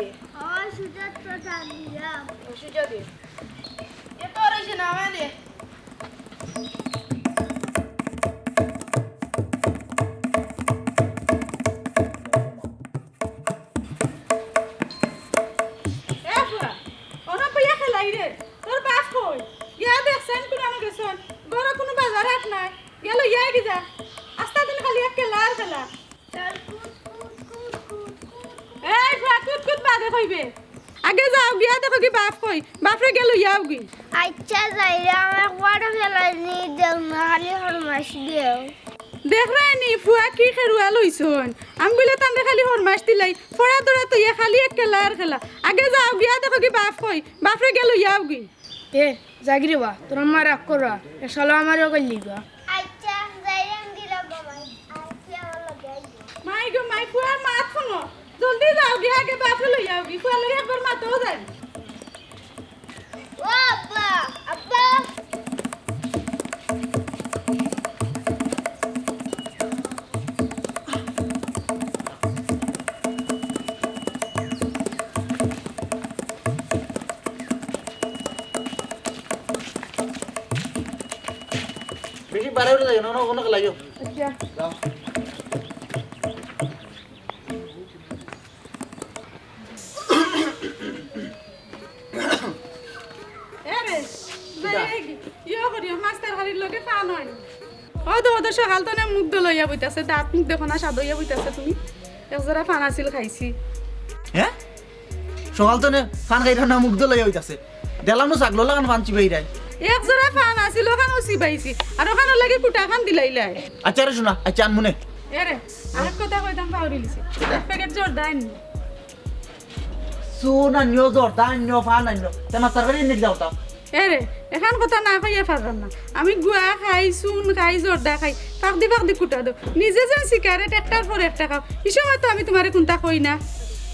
দে সুজাত তো জানিয়া সুজা দে এ তো রইছে না আমায় দে আগে যাও গিয়া দেখো কি বাপ কই বাপরে গেল ইয়াও গি আচ্ছা যাইরা আমার বড় ফেলাই নি দেও না খালি হরমাস দেও দেখ রানি ফুয়া কি খেরুয়া লইছন আমি বলে তান্দে খালি হরমাস দিলাই ফড়া দড়া তো ইয়া খালি এক খেলা আর খেলা আগে যাও গিয়া দেখো কি বাপ কই বাপরে গেল ইয়াও গি এ জাগিরে বা তোর আম্মা রাগ করা এ শালা আমারও কইলি গা আচ্ছা যাইরা দিলা বাবাই আচ্ছা আমার লগে মাই গো মাই ফুয়া মাত শুনো জলদি যাও গিয়া আগে বাপরে লইয়াও গি ফুয়া লাগে একবার মাতাও যায় ও আব্বা আব্বা বেশি বারে উঠে যায় না কোনো লাগিও আচ্ছা যাও এরে যাই ইয়া করিও মাস্টার হারির লগে পান হয় ও তো ওদের সকাল তো মুখ দলইয়া বইতাছে দাঁত মুখ দেখো না সাদইয়া বইতাছে তুমি একজোড়া পান আছিল খাইছি হ্যাঁ সকাল তো ফান খাইরা না মুগ্ধ লই হইতাছে দেলানো ছাগলো লাগান ফানছি বাইরাই একজোড়া পান আছিল ওখানে উচি পাইছি আর ওখানে লাগে কুটা খান দিলাইলাই আচ্ছা রে শোনা আচ্ছা আনমুনে এরে আরেক কথা কইতাম পাউরি লিছি এক প্যাকেট জোর দাইন সোনা নিও জর্দা নিও ফান নিও তেমা তরকারি নিক দাও তাও এরে এখান কথা না কইয়া পারলাম না আমি গুয়া খাই চুন খাই জর্দা খাই ফাঁকদি কুটা দাও নিজে যেন সিগারেট একটার পর একটা খাও এই সময় তো আমি তোমারে কোনটা কই না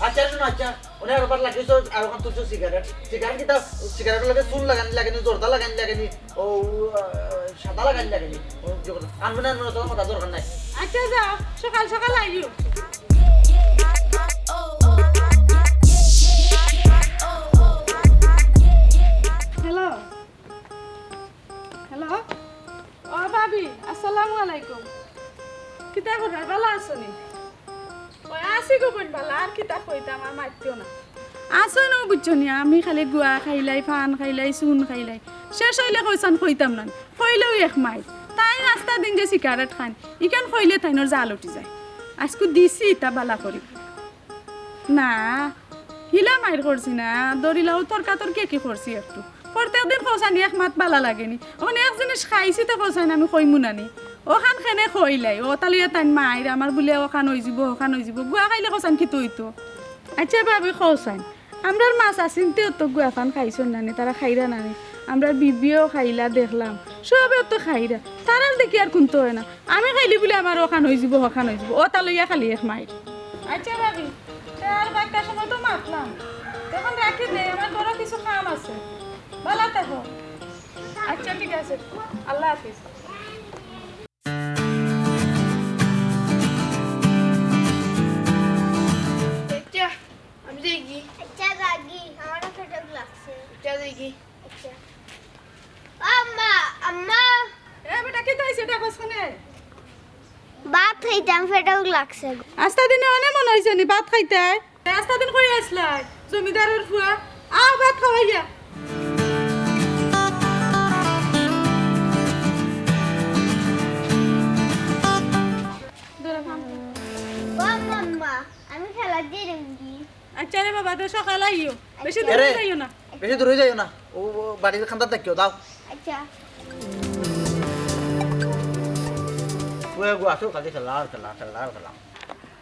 আচ্ছা শোনা আচ্ছা ওনে আর বার লাগিছো আর ওখান তুই সিগারেট সিগারেট কিটা সিগারেট লাগে চুন লাগানি লাগেনি জর্দা লাগানি লাগেনি ও সাদা লাগানি লাগেনি ও জগত আনমুনে আনমুনে তো কথা দরকার নাই আচ্ছা যাও সকাল সকাল আইও হ্যালো হ্যালো ও ভাবি আসসালামু আলাইকুম কিতা করার ভালো আছনি ওই আসি গো বোন ভালো আর কিতা কইতা আমার মাইতিও না আসো না বুঝছনি আমি খালি গুয়া খাইলাই ফান খাইলাই চুন খাইলাই শেষ হইলে কইছান কইতাম না কইলেও এক মাই তাই রাস্তা দিন যে সিগারেট খান ইকান কইলে তাইনোর জাল উঠি যায় আজকু দিছি তা বালা করি না হিলা মাইর করছি না দরিলাও তর্কাতর্কি কি করছি একটু প্রত্যেক দিন খোঁচানি এক মাত বালা লাগেনি ওখানে এক জিনিস খাইছি তো খোঁচানি আমি কইমু নানি ওখান খেনে খইলাই ও তালিয়া তাই মাইর আমার বলে ওখান হয়ে যাব গুয়া খাইলে খোঁচান কি তুই তো আচ্ছা ভাবি খোঁচান আমরার মাছ আসিনতে তো গুয়া ফান খাইছন নানি তারা খাইরা নানি আমরা বিবিও খাইলা দেখলাম সবেও তো খাইরা তারাল দেখি আর কোনতো হয় না আমি খাইলি বলে আমার ওখান হয়ে যাব ও তালইয়া খালি এক মাইর আচ্ছা ভাবি আর বাচ্চার সময় তো মাতলাম তখন রাখি দে আমার বড় কিছু কাম আছে ভালো থাকো আচ্ছা ঠিক আছে আল্লাহ হাফিজ আচ্ছা আমি দেখি আচ্ছা জাগি আমার ফেটে লাগছে আচ্ছা দেখি আচ্ছা আম্মা আম্মা এ বেটা কি তাইছে এটা কসনে বাপ খাইতাম ফেটে লাগছে আস্তা দিনে অনেক মনে হইছে নি ভাত খাইতে আস্তা দিন কই আসলাই জমিদারের ফুয়া আও ভাত খাওয়াইয়া ও মাম্মা আমি খেলা দিয়ে দেবি আচ্ছা রে বাবা তো সকাল আইও বেশি দূর যাইও না বেশি দূরে যাইও না ও বাড়িতে খান্দার থাকিও দাও আচ্ছা ওই গো আসো কাজে খেলা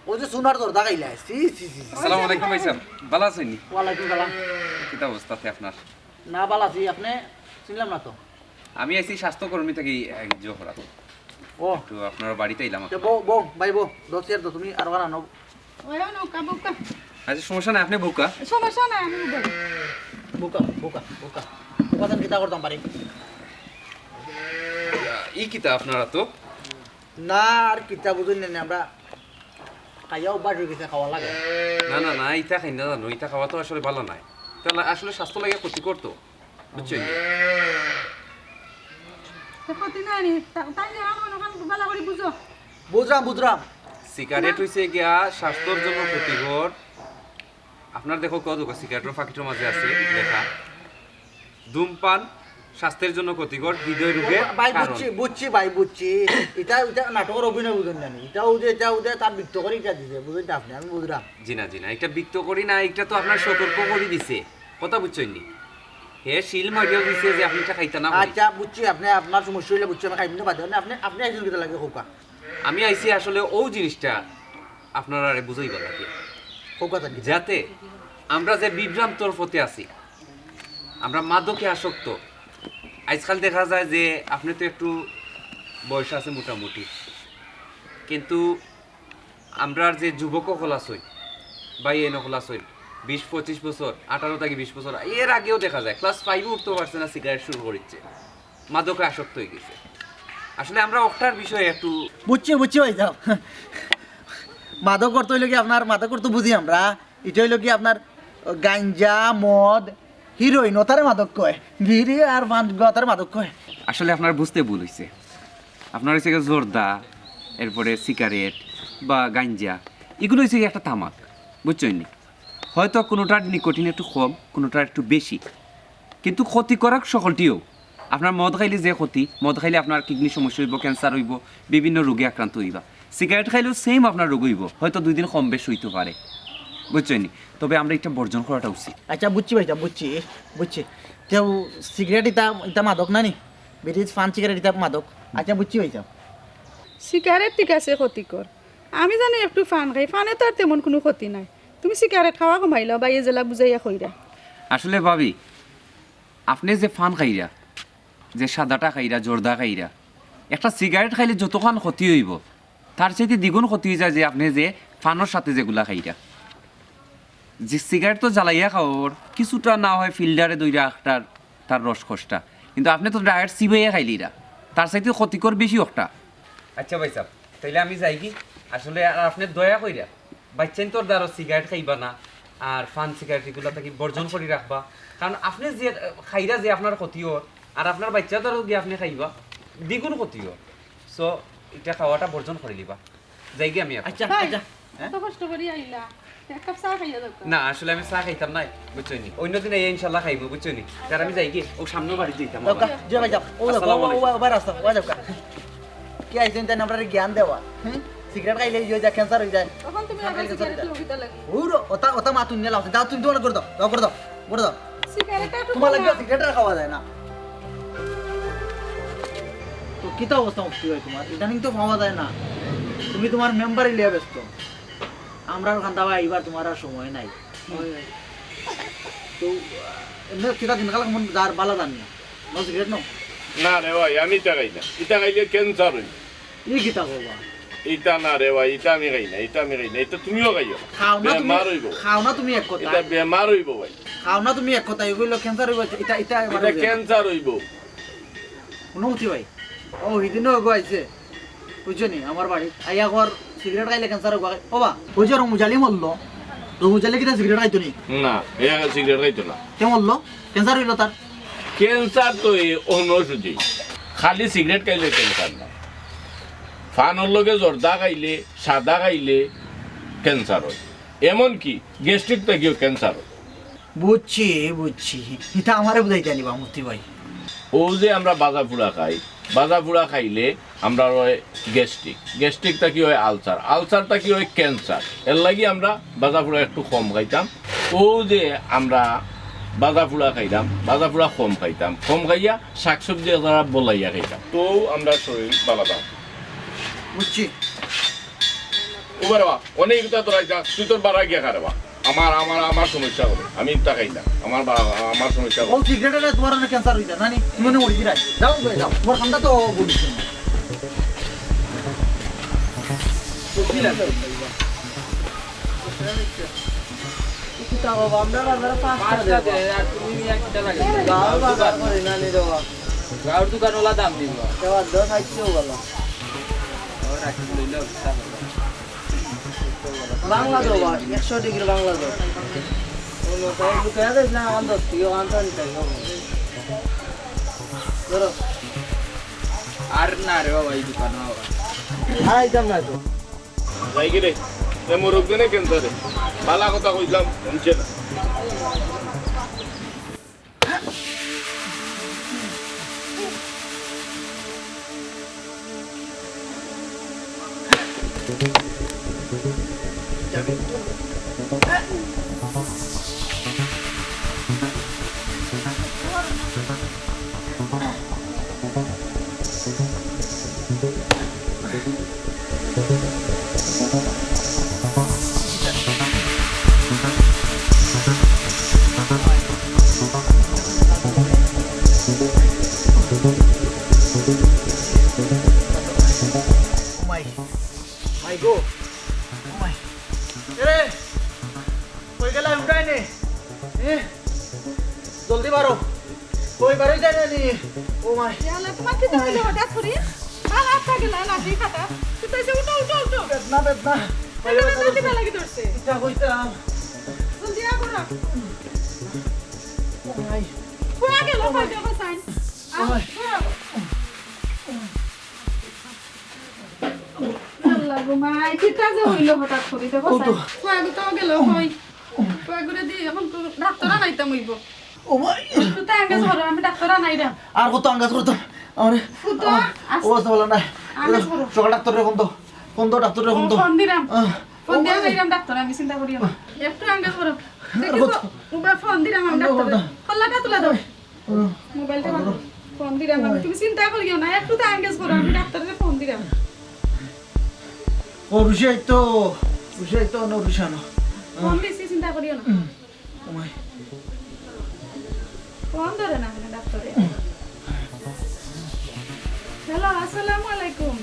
ও যে সোনার জর্দা খাইলা সি আসসালামু আলাইকুম ভাই সাহেব ভালো আছেন নি ওয়ালাইকুম সালাম কি অবস্থাতে আপনার না ভালো আছি আপনি চিনলাম না তো আমি আইছি স্বাস্থ্যকর্মী থেকে জোহরা ও তো আপনার বাড়িতে এলাম তো বউ ভাই বউ দোস্তের তো তুমি আর বানা নাও ওই নৌকা বুকা আচ্ছা সমস্যা নাই আপনি বউকা সমস্যা নাই আমি উঠে বুকা উপাদান কিতা করতাম পারি ই কিতা আপনারা তো না আর কিতা বুঝুন না আমরা খাইয়া অভ্যাস হয়ে গেছে খাওয়া লাগে না না না ইটা খাই না জানো ইটা খাওয়া তো আসলে ভালো নাই তাহলে আসলে স্বাস্থ্য লাগে ক্ষতি করতো বুঝছেন ক্ষতি নাই নি তাই আমার ভালো করে বুঝো বুঝরাম সিগারেট হইছে গিয়া স্বাস্থ্যের জন্য ক্ষতিকর আপনার দেখো কত সিগারেটের প্যাকেটের মাঝে আছে লেখা ধূমপান স্বাস্থ্যের জন্য ক্ষতিকর হৃদয় রোগের ভাই কারণ বুঝছি ভাই বুঝছি এটা নাটকের অভিনয় বুঝেন জানি এটাও যে তার বৃত্ত করে এটা দিছে বুঝেন আপনি আমি বুঝলাম জি না এটা বিক্ত করি না এটা তো আপনার সতর্ক করে দিছে কথা বুঝছেন নি হে শিল মারিও দিছে যে আপনি এটা খাইতা না বলি। আচ্ছা বুঝছি আপনি আপনার সমস্যা হইলে বুঝছি আমি খাইতে বাদ আপনি আপনি একজন কিটা লাগে খোকা আমি আইছি আসলে ও জিনিসটা আপনারা বুঝাইবার লাগে খোকা থাকি যাতে আমরা যে বিভ্রান্তর পথে আছি আমরা মাদকে আসক্ত আজকাল দেখা যায় যে আপনি তো একটু বয়স আছে মোটামুটি কিন্তু আমরা যে যুবক হলাসই বা এন হলাসই 20-25 বছর 18 থেকে 20 বছর এর আগেও দেখা যায় ক্লাস 5 উঠতে পারছে না সিগারেট শুরু করেছে মাদকে আসক্ত হয়ে গেছে আসলে আমরা ওটার বিষয়ে একটু বুঝছি ভাই যাও মাদক করতে হইলে কি আপনার মাদক করতে বুঝি আমরা এটা হইলো কি আপনার গাঞ্জা মদ হিরোইন ওতারে মাদক কয় বিড়ি আর তারে মাদক কয় আসলে আপনার বুঝতে ভুল হয়েছে আপনার হচ্ছে জর্দা এরপরে সিগারেট বা গাঞ্জা এগুলো হচ্ছে একটা তামাক বুঝছেন নি হয়তো কোনোটার নিকোটিন একটু কম কোনোটার একটু বেশি কিন্তু ক্ষতিকারক সকলটিও আপনার মদ খাইলে যে ক্ষতি মদ খাইলে আপনার কিডনি সমস্যা হইব ক্যান্সার হইব বিভিন্ন রোগে আক্রান্ত হইবা সিগারেট খাইলেও সেম আপনার রোগ হইব হয়তো 2 দিন কম বেশ হইতে পারে বুঝছেন নি তবে আমরা এটা বর্জন করাটা উচিত আচ্ছা বুঝছি ভাই বুঝছি কেউ সিগারেট এটা মাদক না নি বিড়ি ফান সিগারেট এটা মাদক আচ্ছা বুঝছি ভাই যাও সিগারেট ঠিক আছে ক্ষতিকর আমি জানি একটু ফান খাই ফানে তো আর তেমন কোনো ক্ষতি নাই তুমি সিগারেট খাওয়া কমাই লও বা এই জেলা বুঝাইয়া কইরা আসলে ভাবি আপনি যে ফান খাইরা যে সাদাটা খাইরা জর্দা খাইরা একটা সিগারেট খাইলে যতক্ষণ ক্ষতি হইব তার চাইতে দ্বিগুণ ক্ষতি হয়ে যায় যে আপনি যে ফানোর সাথে যেগুলা খাইরা যে সিগারেট তো জ্বালাইয়া খাওয়ার কিছুটা না হয় ফিল্টারে দইরা একটার তার রস খসটা কিন্তু আপনি তো ডায়েট সিবাইয়া খাইলিরা তার চাইতে ক্ষতিকর বেশি একটা আচ্ছা ভাই সাহেব তাইলে আমি যাই কি আসলে আর আপনি দয়া কইরা বাচ্চান তোর দ্বারা সিগারেট খাইবা না আর ফান সিগারেট এগুলো থেকে বর্জন করে রাখবা কারণ আপনি যে খাইরা যে আপনার ক্ষতি হর আর আপনার বাচ্চা দ্বারাও গিয়ে আপনি খাইবা দ্বিগুণ ক্ষতি হর সো এটা খাওয়াটা বর্জন করে লিবা যাই গিয়ে আমি এখন। আচ্ছা তো কষ্ট করি আইলা এক কাপ চা খাইয়া দাও না আসলে আমি চা খাইতাম নাই বুঝছো নি অন্য দিন এই ইনশাল্লাহ খাইবো বুঝছো নি তার আমি যাই গিয়ে ও সামনে বাড়ি যেতাম আবার। যে ভাই যাও ও রাস্তা ও যাও কি আইছেন তাই আমরা জ্ঞান দেওয়া সিগারেট খাইলে ইয়ে যায় ক্যান্সার হয়ে যায় তখন তুমি আমার সিগারেট লবিতা লাগি ওরো ওটা মা তুমি লাও দাও তুমি তোমার করে দাও সিগারেটটা একটু তোমার লাগে সিগারেট খাওয়া যায় না তো কিতা অবস্থা হচ্ছে ভাই তোমার ইদানিং তো পাওয়া যায় না তুমি তোমার মেম্বারই লিয়ে ব্যস্ত আমরা ওখান থেকে এইবার তোমার আর সময় নাই তো এমনি কিতা দিন কালা মন যার বালা জানি না নো সিগারেট নো না রে ভাই আমি ইটা খাই না ইটা খাইলে ক্যান্সার হই ই কিতা করবা ইটা না রে ভাই ইটা আমি খাই না এটা তুমিও খাইও বেমার হইব খাও না তুমি এক কথা এটা বেমার হইব ভাই খাও না তুমি এক কথা এগুলো ক্যান্সার হইব এটা এটা এটা ক্যান্সার হইব কোনো উঠি ভাই ও হিদিনও গাইছে বুঝছো নি আমার বাড়ি আইয়া ঘর সিগারেট খাইলে ক্যান্সার হইব ও বা ওই যে রমুজালি মরলো রমুজালি কিটা সিগারেট খাইতো নি না এয়া সিগারেট খাইতো না কে মরলো ক্যান্সার হইলো তার ক্যান্সার তো অন্য ওষুধই খালি সিগারেট খাইলে ক্যান্সার না ফানোর লগে জর্দা খাইলে সাদা খাইলে ক্যান্সার হয় এমনকি গ্যাস্ট্রিক থেকেও ক্যান্সার হয় বুঝছি এটা আমারে বুঝাইতে আনিবা মুফতি ভাই ও যে আমরা বাজা ফুড়া খাইলে আমরা হয় গ্যাস্ট্রিকটা কি হয় আলসারটা কি হয় ক্যান্সার এর লাগি আমরা বাজা ফুড়া একটু কম খাইতাম ও যে আমরা বাজা ফুড়া কম খাইয়া শাকসবজি যারা বলাইয়া খাইতাম তো আমরা শরীর বালাতাম বুঝছি ও বাবা অনেক তোরা যা তুই তোর বাড়া গিয়া খারাপ আমার সমস্যা হবে আমি তা খাই না আমার সমস্যা ও সিগারেটে তোমার অনেক ক্যান্সার হইছে নানি তুমি মনে মরি যাও যাও তোমার ঠান্ডা তো বলিস গাঁৱৰ দোকানওয়ালা দাম দিব বাংলা দাও 100 ডিগ্রি বাংলা দাও ওনো তাই লুকায়া দেছ না আমার 10 থেকে আনতাম তাই ধরো আর না রে বাবা এই দোকান বাবা আইতাম না তো যাই কি রে এ মুরগ দিনে কেন রে বালা কথা কইলাম শুনছে না মাই গো মাই এরে কই গেলা উঠাই নে জলদি বারো কই বারোই যায় না নি ও মাই ইয়ালা তোমার কি হইলো হঠাৎ করে আর আটটা গেল লাঠি খাতা তুই তো উঠো উঠো উঠো বেদনা বেদনা বেদনা লাগি ধরছে ইচ্ছা কইতাম জলদি আ করো ও মাই কোয়া গেল ফাইজা বাসাইন আল্লাহ গো মাই কিটা যে হইলো হঠাৎ করে দেখো কোয়া গো তো গেল কই কোয়া করে দি এখন তো ডাক্তার আনাইতাম হইব ও মাই তুই তো আঙ্গাজ করো আমি ডাক্তার আনাইরা আর কত আঙ্গাজ করতাম আমার ফুটো অবস্থা ভালো না সকাল ডাক্তার রে কোন তো ডাক্তার রে কোন তো ফোন দিলাম ফোন দিয়া যাইরাম ডাক্তার আমি চিন্তা করিও না একটু আঙ্গাজ করো দেখো মোবাইল ফোন দিলাম আমি ডাক্তার কল্লাটা তুলা দাও মোবাইলটা ফোন দিলাম আমি তুমি চিন্তা করিও না একটু তো আঙ্গাজ করো আমি ডাক্তারের ফোন দিলাম ও রুশাই তো না রুশানো ফোন দিছি চিন্তা করিও না ও মাই ফোন ধরে না আমি ডাক্তারে হ্যালো আসসালামু আলাইকুম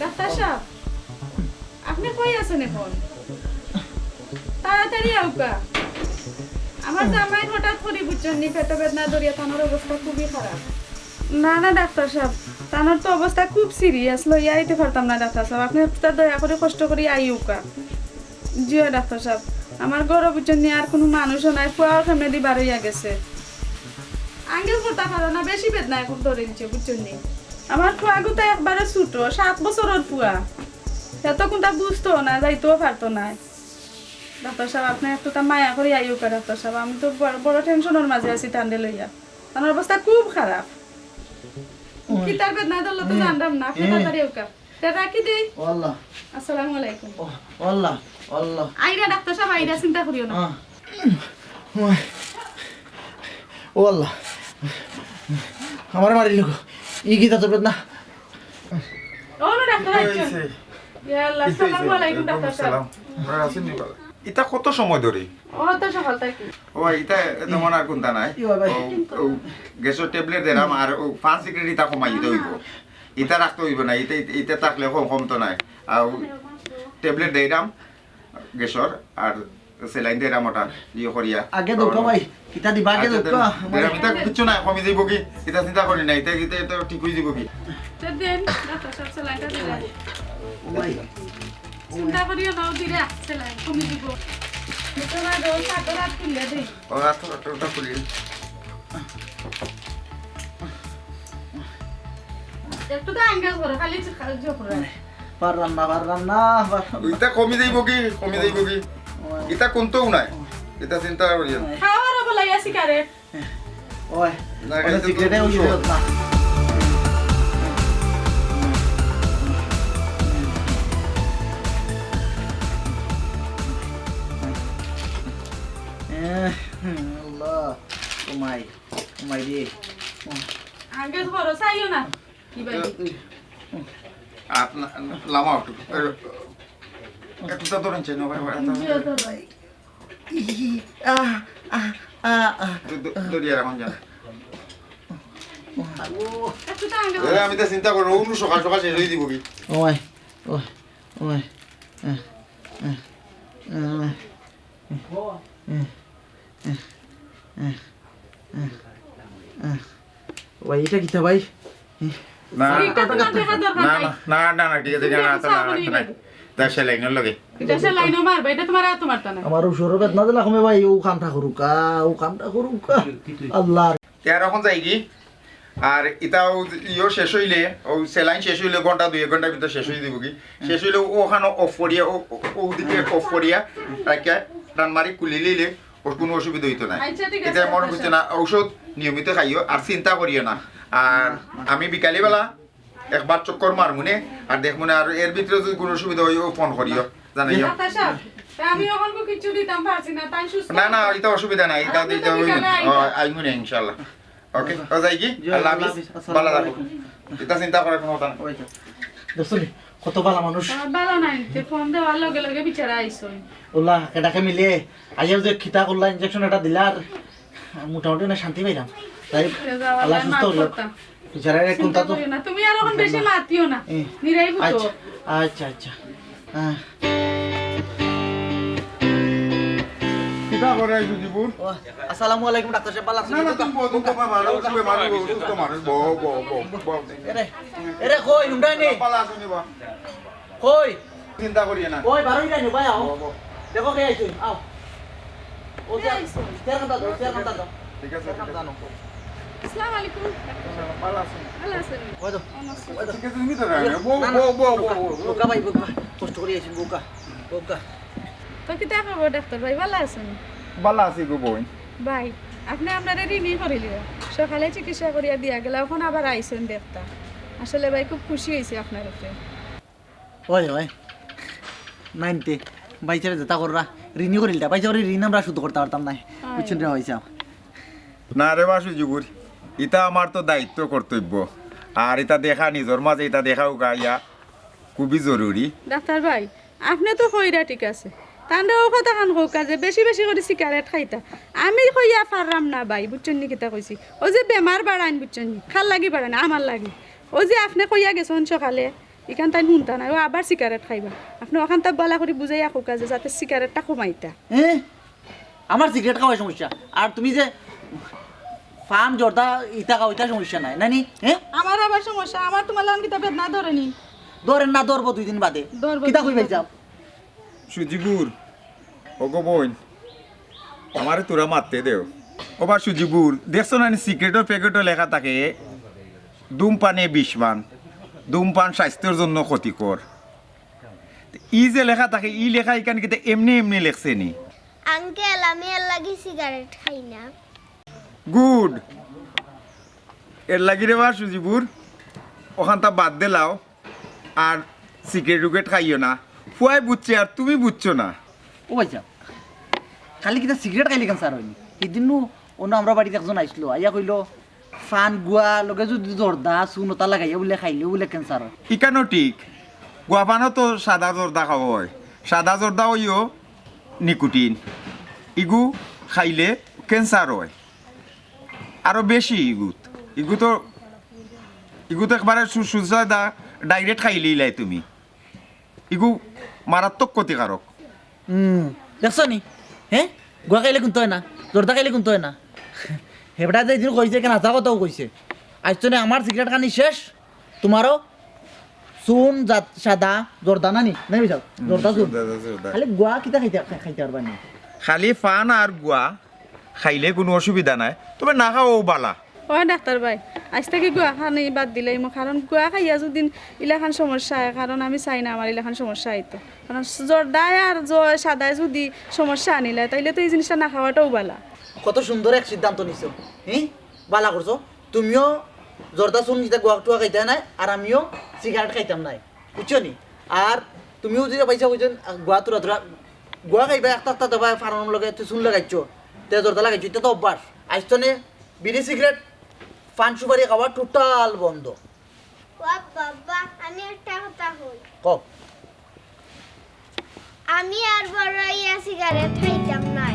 ডাক্তার সাহেব আপনি কই আছেন এখন তাড়াতাড়ি আউকা আমার জামাই হঠাৎ করে বুঝছেন নি পেটে বেদনা ধরিয়া তানোর অবস্থা খুবই খারাপ না না ডাক্তার সাহেব তানোর তো অবস্থা খুব সিরিয়াস লইয়া আইতে পারতাম না ডাক্তার সাহেব আপনি তার দয়া করে কষ্ট করে আইউকা জিও ডাক্তার সাহেব আমার গরু বুঝছেন নি আর কোনো মানুষও নাই ফুয়াও ফ্যামিলি বাড়াইয়া গেছে আঙ্গেল করতে পারো না বেশি বেদনা এখন ধরে নিচ্ছে বুঝছেন নি আমার ফুয়াগু তো একবারে ছোট 7 বছরের ফুয়া এত কোনটা বুঝতো না যাইতেও পারতো না ডাক্তার সাহেব আপনি একটু তা মায়া করে আইউকা ডাক্তার সাহেব আমি তো বড় টেনশনের মাঝে আছি টান্ডে লইয়া আমার অবস্থা খুব খারাপ কি তার বেদনা ধরলো তো জানলাম না আপনি তাড়াতাড়ি আউকা রাখি দেই আল্লাহ আসসালামু আলাইকুম আল্লাহ আল্লাহ আইরা ডাক্তার সাহেব আইরা চিন্তা করিও না ও আল্লাহ আমার মারি লোক ই কি তো বেদনা ও না ডাক্তার আইছে ইয়া আল্লাহ আসসালামু আলাইকুম ডাক্তার সাহেব ইটা কত সময় ধরে ও তো সকাল থেকে ও ইটা তেমন আর কোনটা নাই গ্যাসের ট্যাবলেট দিলাম আর 5 সিগারেট ইটা কমাই দিতে হইব ইটা রাখতে হইব না ইটা ইটা থাকলে কম তো নাই আর ট্যাবলেট দিলাম গ্যাসের আর সেলাইন দিলাম ওটা ইয়ে করিয়া আগে দোকা ভাই কিতা দিবা আগে দোকা এটা কিছু নাই কমে যাইব কি এটা চিন্তা করি না এটা ঠিক হয়ে যাব কি দেন ডাক্তার সাহেব সেলাইনটা দিলেন ভাই চিন্তা করিও না দিলে সেলাইন কমে দিব এটা না রোজ সাদর রাত খুলে দেই ও ওটা খুলি একটু তো আঙ্গাজ করে খালি জোকরা পারলাম না ইটা কমে যাইব কি ইটা কোনটাও নাই এটা চিন্তা করি না খাওয়ার বলাই আসি কারে ওই না এটা সিগারেটে ওই না আল্লাহ ওমাই রে আঙ্গাজ করো চাইও না কি ভাই লামা একটু তো ধরেন চেন জিও তো ভাই দরিয়া এখন জান একটু তো আঙ্গাজ আমি তো চিন্তা করবো অন্য সকাল সকাল শেষ হয়ে দিব কি ওমাই ভাই এটা কিতা ভাই না এটা তোমার দেখা দরকার নাই না ঠিক আছে তার সেলাইনের লগে দেশে লাইনও মারবে এটা তোমার আর তোমার তা না আমার সরু বেদনা দিলা কমে ভাই ও কামটা করুকা আল্লাহ এখন যাই কি আর ইটাও ইও শেষ হইলে ও সেলাইন শেষ হইলে ঘন্টা 2 ঘন্টার ভিতর শেষ হয়ে দিব কি শেষ হইলে ওখানে অফ করিয়া ওদিকে অফ করিয়া তাকে ডান মারি কুলি লিলে ওর কোনো অসুবিধা হইতো না এটা মনে হচ্ছে না ঔষধ নিয়মিত খাইও আর চিন্তা করিও না আর আমি বিকালবেলা একবার চক্কর মারমুনে আর দেখমুনে আর এর ভিতরে যদি কোনো অসুবিধা হয় ফোন করিও জানাইও আমি এখন কিছু দিতাম পারছি না তাই সুস্থ না এটা অসুবিধা নাই এটা দিতে হইবে আইমুনে ইনশাআল্লাহ ওকে ও যাই কি আল্লাহ হাফেজ ভালো থাকো এটা চিন্তা করার কোনো কথা না দেখছনি কত ভালো মানুষ ভালো নাই তে ফোন দেওয়ার লগে লগে বিচারা আইছো ওলা কেটাকে মিলে আইও যে খিতা করলা ইনজেকশন এটা দিলার মোটামুটি না শান্তি পাইলাম তাই আল্লাহ সুস্থ হলো বিচারা রে কোনটা তো তুমি আর এখন বেশি মাতিও না নিরাই বুঝো আচ্ছা কিটা করে সুজিপুর আসসালামু আলাইকুম ডাক্তার সাহেব ভালো আছেন না তুমি বন্ধু তোমার মানুষ সুস্থ মানুষ বউ এরে কই নুমডাই নি ভালো আছো নি বা কই চিন্তা করিয়ে না ওই বারোই যাই ভাই আও দেখো কে আইছো আও ও যে তের ঘন্টা দাও ঠিক আছে আসসালামু আলাইকুম ভালো আছো ভালো আছেন ওই তো ঠিক আছে তুমি তো রাখো বউ বোকা ভাই বোকা কষ্ট করে আইছেন বোকা তো কি দেখা হবে ডাক্তার ভাই ভালো আছেন ভালো আছি গো বই ভাই আপনি আপনারা ঋণী করিলি সকালে চিকিৎসা করিয়া দিয়া গেল এখন আবার আইসেন দেখতা আসলে ভাই খুব খুশি হয়েছে আপনার উপরে ওই 90 বাইচারে যেটা কররা ঋণই করিলটা বাইচারে ঋণ আমরা শুধু করতে পারতাম না বুঝছেন রে হইছে না রে বাসু যুগুর এটা আমার তো দায়িত্ব কর্তব্য আর এটা দেখা নিজের মাঝে এটা দেখাও গাইয়া খুবই জরুরি ডাক্তার ভাই আপনি তো কইরা ঠিক আছে তান্ডাও কথা খান হোক কাজে বেশি বেশি করে সিগারেট খাইতা আমি কইয়া পারলাম না ভাই বুঝছেন নি কিতা কইছি ও যে বেমার বাড়াইন বুঝছেন নি খাল লাগি বাড়ান আমার লাগি ও যে আপনি কইয়া গেছেন সকালে এখান তাই শুনতা না ও আবার সিগারেট খাইবা আপনি ওখান তা বলা করে বুঝাইয়া হোক কাজে যাতে সিগারেটটা কমাইতা আমার সিগারেট খাওয়ার সমস্যা আর তুমি যে ফান জর্দা ইতা খাও ইতা সমস্যা নাই নানি আমার আবার সমস্যা আমার তোমার লান কিতা বেদনা ধরেনি ধরেন না ধরবো 2 দিন বাদে কিতা কইবাই যাও সুজিপুর ওগো বোন আমারে তোরা মারতে দেও ও বা সুজিপুর দেখছো না সিগারেটের প্যাকেটও লেখা থাকে ধূমপানে বিষমান ধূমপান স্বাস্থ্যের জন্য ক্ষতিকর ই যে লেখা থাকে ই লেখা এখানে কিন্তু এমনি লেখছে নি আঙ্কেল আমি এর লাগি সিগারেট খাই না গুড এর লাগি রে বা সুজিপুর ওখানটা বাদ দিলাও আর সিগারেট খাইও না ফুয়াই বুঝছে আর তুমি বুঝছো না ও ভাই যাও খালি কিতা সিগারেট খাইলে ক্যান্সার হয়নি সেদিন অন্য আমরা বাড়িতে একজন আইসলো আইয়া কইলো ফান গুয়া লগে যদি জর্দা সুনতা লাগাইয়া বলে খাইলে বলে ক্যান্সার হয় ইকানো ঠিক গুয়াপানো তো সাদা জর্দা খাওয়া হয় সাদা জর্দা হইও নিকোটিন ইগু খাইলে ক্যান্সার হয় আরো বেশি ইগু তো একবারে সুসাদা ডাইরেক্ট খাইলেই লাই তুমি ইগু মারাত্মক ক্ষতিকারক দেখছো নি গুয়া খাইলে কিন্তু হয় না জর্দা খাইলে কিন্তু হয় না হেবটা যেদিন কইছে কেন আজা কথাও কইছে আজনে আমার সিগারেট খানি শেষ তোমারও চুন সাদা জর্দা নানি নাই বিশাল জর্দা চুন খালি গুয়া কিতা খাইতে পারবা নি খালি ফান আর গুয়া খাইলে কোনো অসুবিধা নাই তবে না খাও বালা ও ডাক্তার ভাই আজ থেকে গুয়া খানি বাদ দিলাই মো কারণ গুয়া খাইয়া যদি ইলাখান সমস্যা হয় কারণ আমি চাই না আমার ইলাখান সমস্যা হইতো কারণ জর্দায় আর সাদায় যদি সমস্যা আনিলে তাইলে তো এই জিনিসটা না খাওয়াটাও বালা কত সুন্দর এক সিদ্ধান্ত নিছো বালা করছো তুমিও জর্দা চুন যেটা গুয়া টুয়া খাইতে নাই আর আমিও সিগারেট খাইতাম নাই বুঝছো নি আর তুমিও যেটা পাইছা বুঝছেন গুয়া তোরা গুয়া খাইবা একটা দেবা ফার্মার লগে তুই চুন লাগাইছো তে জর্দা লাগাইছো এটা তো অভ্যাস আজনে বিড়ি সিগারেট পান সুপারি খাওয়া টোটাল বন্ধ বাবা আমি একটা কথা কই কও আমি আর বড় ইয়া সিগারেট খাইতাম না